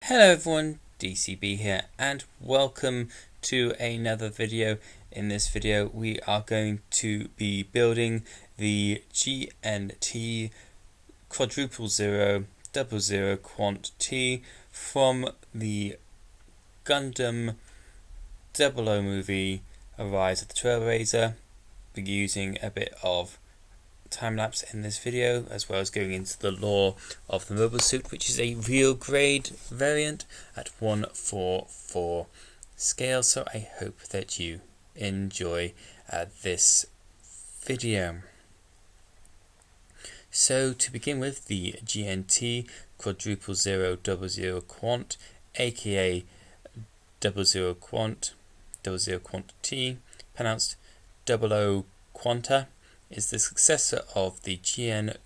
Hello everyone, DCB here and welcome to another video. In this video we are going to be building the GNT quadruple zero double zero quant T from the Gundam 00 movie Rise of the Trailblazer. We're using a bit of time-lapse in this video, as well as going into the lore of the mobile suit, which is a real grade variant at 1:4 scale. So I hope that you enjoy this video. So to begin with, the GNT quadruple zero double zero quant, aka 00 quant, 00 quant T, pronounced 00 quanta, is the successor of the GN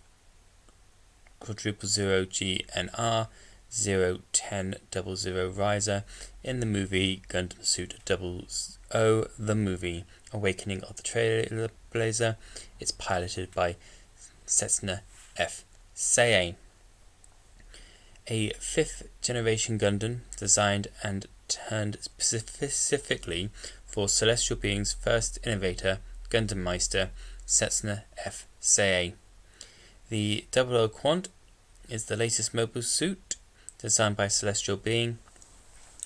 quadruple zero GNR 01000 riser in the movie Gundam Suit 00, the movie Awakening of the Trailblazer. It's piloted by Setsuna F. Sei, a 5th generation Gundan designed and turned specifically for celestial beings' first innovator, Gundam Meister Setsuna F. Sei. The 00 Quant is the latest mobile suit designed by Celestial Being.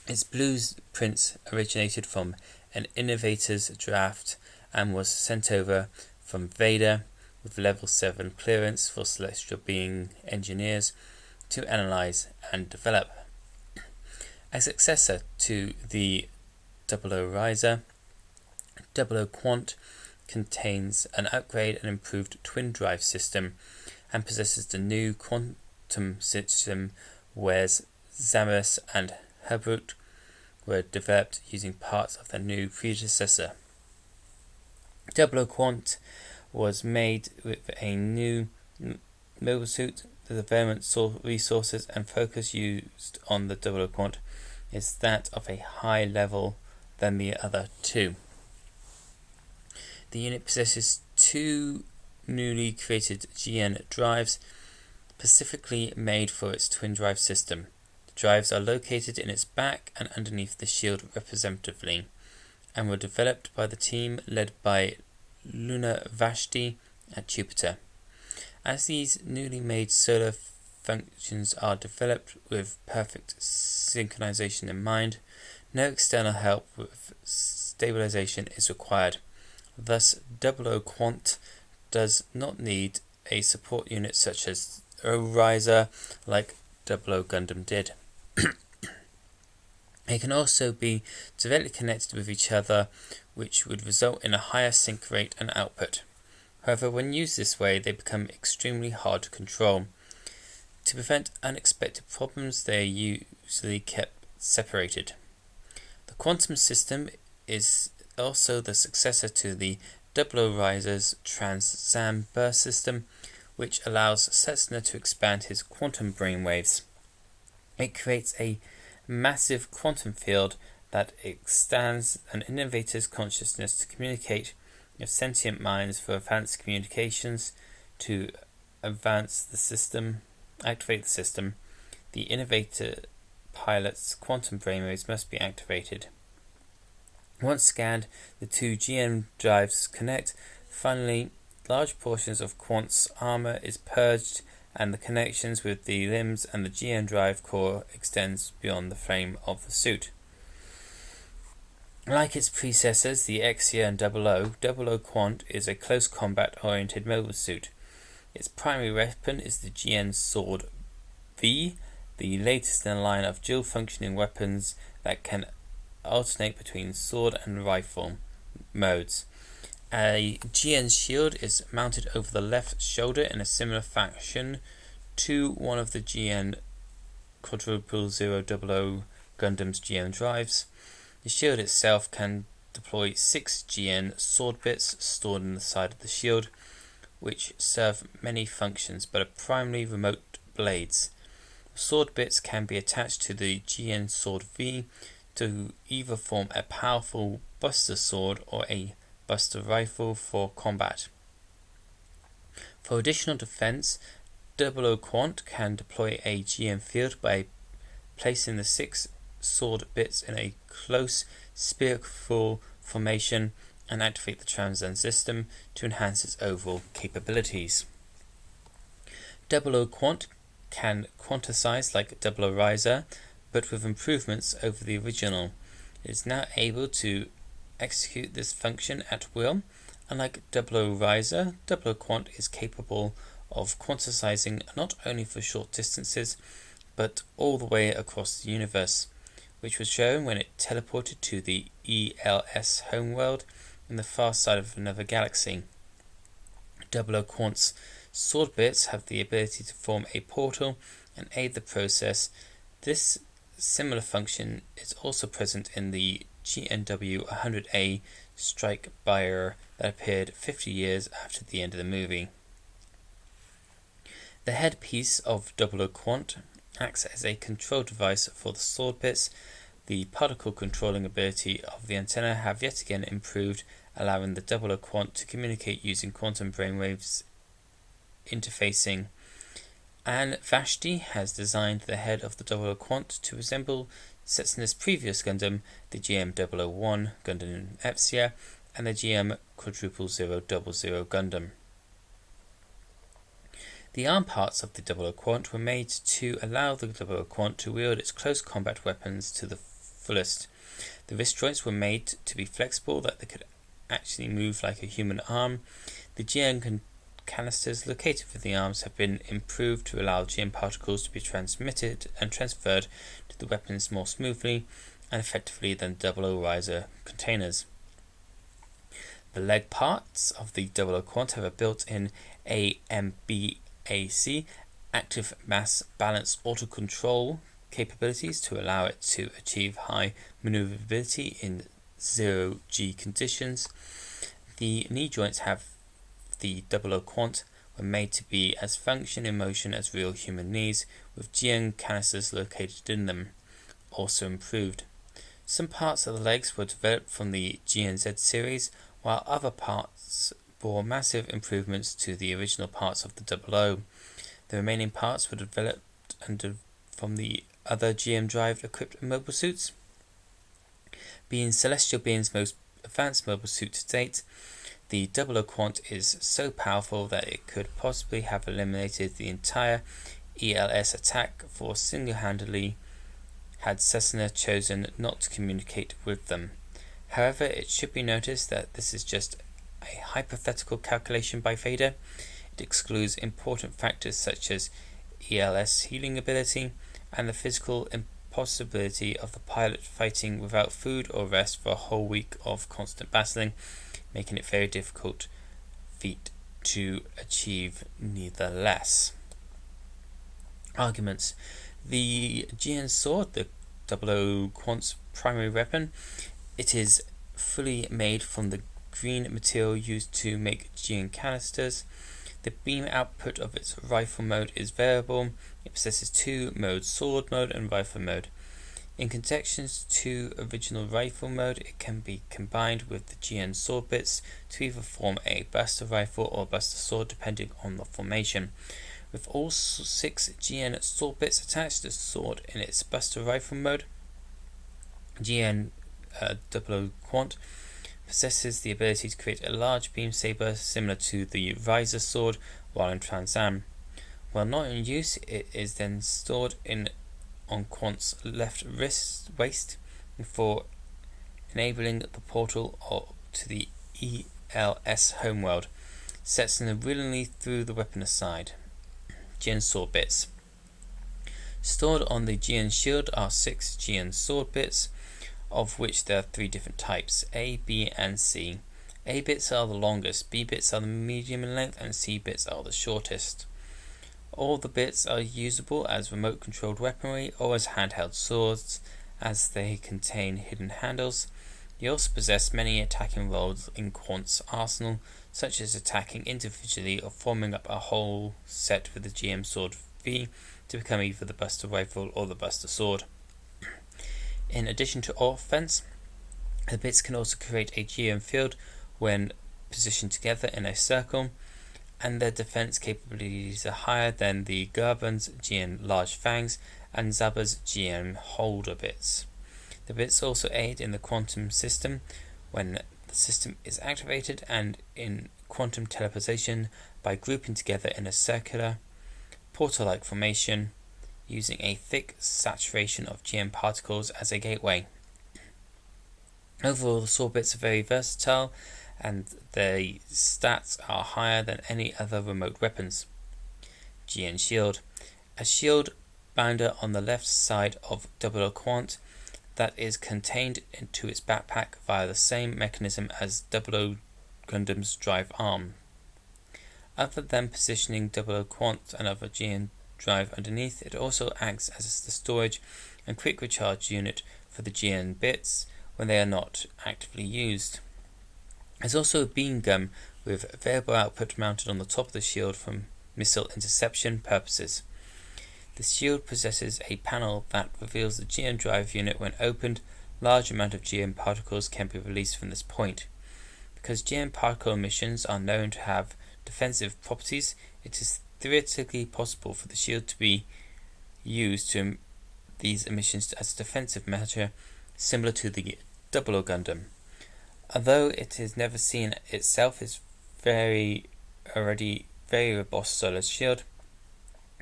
Its blueprints originated from an innovator's draft and was sent over from Vader with level 7 clearance for Celestial Being engineers to analyze and develop. A successor to the 00 Riser, 00 Quant contains an upgrade and improved twin drive system and possesses the new quantum system, whereas Zamus and Herbert were developed using parts of their new predecessor. 00 Quant was made with a new mobile suit. The development resources and focus used on the 00 Quant is that of a higher level than the other two. The unit possesses two newly created GN drives, specifically made for its twin drive system. The drives are located in its back and underneath the shield representatively, and were developed by the team led by Luna Vashti at Jupiter. As these newly made solar functions are developed with perfect synchronization in mind, no external help with stabilization is required. Thus, 00 Quant does not need a support unit such as a riser like 00 Gundam did. They can also be directly connected with each other, which would result in a higher sync rate and output. However, when used this way, they become extremely hard to control. To prevent unexpected problems, they are usually kept separated. The quantum system is also the successor to the 00 Riser's Trans-Zam burst system, which allows Setsuna to expand his quantum brainwaves. It creates a massive quantum field that extends an innovator's consciousness to communicate with sentient minds for advanced communications. To activate the system, the innovator pilot's quantum brainwaves must be activated. Once scanned, the two GN drives connect. Finally, large portions of Quant's armor is purged, and the connections with the limbs and the GN drive core extends beyond the frame of the suit. Like its predecessors, the Exia and 00 Quant is a close combat-oriented mobile suit. Its primary weapon is the GN Sword V, the latest in a line of dual-functioning weapons that can alternate between sword and rifle modes. A GN shield is mounted over the left shoulder in a similar fashion to one of the GN quadruple zero double O Gundam's GN drives. The shield itself can deploy 6 GN sword bits stored in the side of the shield, which serve many functions but are primarily remote blades. Sword bits can be attached to the GN Sword V to either form a powerful buster sword or a buster rifle for combat. For additional defense, 00 Quant can deploy a GM field by placing the 6 sword bits in a close spherical formation and activate the Transcend system to enhance its overall capabilities. 00 Quant can quantize like 00 Riser, but with improvements over the original. It is now able to execute this function at will. Unlike 00 Riser, 00 Quant is capable of quantizing not only for short distances, but all the way across the universe, which was shown when it teleported to the ELS homeworld in the far side of another galaxy. 00 Quant's sword bits have the ability to form a portal and aid the process. This similar function is also present in the GNW 100A strike buyer that appeared 50 years after the end of the movie. The headpiece of 00 Quant acts as a control device for the sword bits. The particle controlling ability of the antenna have yet again improved, allowing the 00 Quant to communicate using quantum brainwaves interfacing. And Vashti has designed the head of the 00 Quant to resemble Setsuna's previous Gundam, the GM001 Gundan Epsia, and the GM *0000 Gundam. The arm parts of the 00 Quant were made to allow the 00 Quant to wield its close combat weapons to the fullest. The wrist joints were made to be flexible, that they could actually move like a human arm. The GN canisters located for the arms have been improved to allow GN particles to be transmitted and transferred to the weapons more smoothly and effectively than 00 Riser containers. The leg parts of the 00 Quant have a built-in AMBAC, active mass balance auto-control capabilities to allow it to achieve high maneuverability in 0G conditions. The knee joints have the 00 Quant were made to be as function in motion as real human knees, with GN canisters located in them, also improved. Some parts of the legs were developed from the GNZ series, while other parts bore massive improvements to the original parts of the 00. The remaining parts were developed from the other GM-drive equipped mobile suits. Being Celestial Being's most advanced mobile suit to date, the 00 Quant is so powerful that it could possibly have eliminated the entire ELS attack force single-handedly had Cessna chosen not to communicate with them. However, it should be noticed that this is just a hypothetical calculation by Vader. It excludes important factors such as ELS healing ability and the physical impossibility of the pilot fighting without food or rest for a whole week of constant battling, making it very difficult feat to achieve nevertheless. Arguments. The GN sword, the 00 Quant's primary weapon, it is fully made from the green material used to make GN canisters. The beam output of its rifle mode is variable. It possesses 2 modes, sword mode and rifle mode. In conjections to original rifle mode, it can be combined with the GN sword bits to either form a Buster rifle or Buster sword depending on the formation. With all 6 GN sword bits attached to the sword in its Buster rifle mode, GN 00 Quant possesses the ability to create a large beam saber similar to the Riser sword while in Transam. While not in use, it is then stored on Quant's left waist for enabling the portal to the ELS homeworld. Setsuna willingly threw the weapon aside. GN sword bits. Stored on the GN shield are 6 GN sword bits, of which there are 3 different types, A, B and C. A bits are the longest, B bits are the medium in length, and C bits are the shortest. All the bits are usable as remote controlled weaponry or as handheld swords, as they contain hidden handles. They also possess many attacking roles in Quant's arsenal, such as attacking individually or forming up a whole set with the GM sword V to become either the Buster rifle or the Buster sword. In addition to offense, the bits can also create a GM field when positioned together in a circle, and their defense capabilities are higher than the Garban's GN large fangs, and Zaba's GN holder bits. The bits also aid in the quantum system when the system is activated and in quantum teleportation by grouping together in a circular, portal-like formation using a thick saturation of GN particles as a gateway. Overall, the saw bits are very versatile and their stats are higher than any other remote weapons. GN Shield. A shield bounder on the left side of QUANT that is contained into its backpack via the same mechanism as 00 Gundam's drive arm. Other than positioning 00 QUANT and other GN drive underneath, it also acts as the storage and quick recharge unit for the GN bits when they are not actively used. There's also a beam gun with variable output mounted on the top of the shield for missile interception purposes. The shield possesses a panel that reveals the GN drive unit. When opened, large amount of GN particles can be released from this point. Because GN particle emissions are known to have defensive properties, it is theoretically possible for the shield to be used to these emissions as a defensive measure, similar to the 00 Gundam. Although it is never seen itself as very robust solar shield,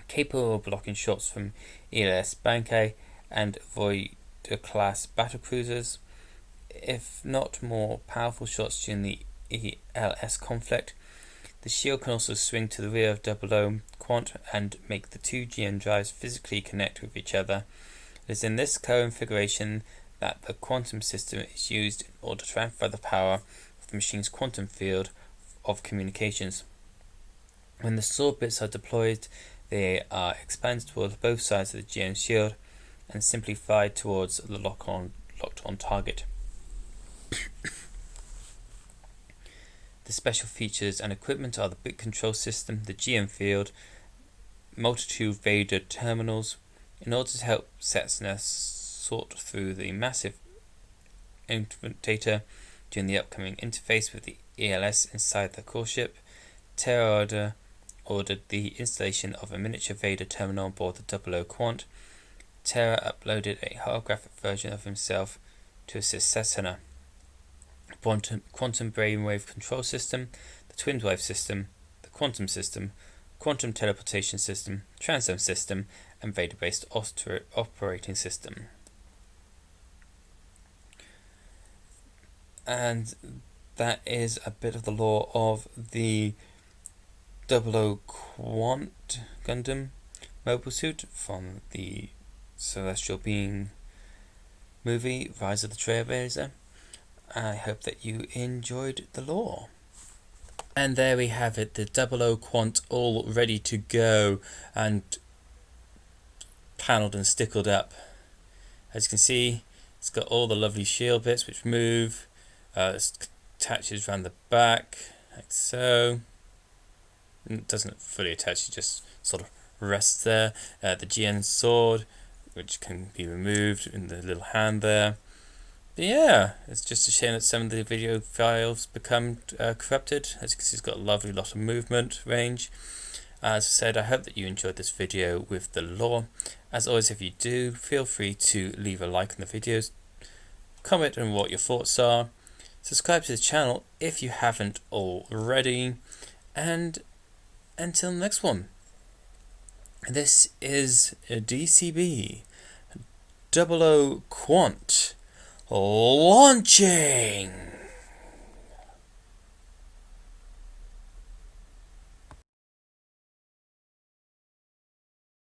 capable of blocking shots from ELS Bankai and Voyager class battlecruisers, if not more powerful shots during the ELS conflict. The shield can also swing to the rear of 00 QUANT and make the two GN drives physically connect with each other. It is in this configuration that the quantum system is used in order to transfer the power of the machine's quantum field of communications. When the sword bits are deployed, they are expanded towards both sides of the GN shield and simply fired towards the locked on target. The special features and equipment are the bit control system, the GN field, multitude Vader terminals. In order to help Setsuna sort through the massive data during the upcoming interface with the ELS inside the core ship, Terra ordered the installation of a miniature Vader terminal on board the 00 QUANT. Terra uploaded a holographic version of himself to assist Setsuna. Quantum brainwave control system, the twin wave system, the quantum system, quantum teleportation system, transome system, and Vader-based operating system. And that is a bit of the lore of the 00 QUANT Gundam mobile suit from the Celestial Being movie Rise of the Trailblazer. I hope that you enjoyed the lore. And there we have it, the 00 QUANT all ready to go and panelled and stickled up. As you can see, it's got all the lovely shield bits which move. It attaches around the back, like so. It doesn't fully attach, it just sort of rests there. The GN sword, which can be removed in the little hand there. But yeah, it's just a shame that some of the video files become corrupted. As you can see, it's got a lovely lot of movement range. As I said, I hope that you enjoyed this video with the lore. As always, if you do, feel free to leave a like on the videos, comment on what your thoughts are, subscribe to the channel if you haven't already, and until the next one, this is DCB 00 QUANT launching!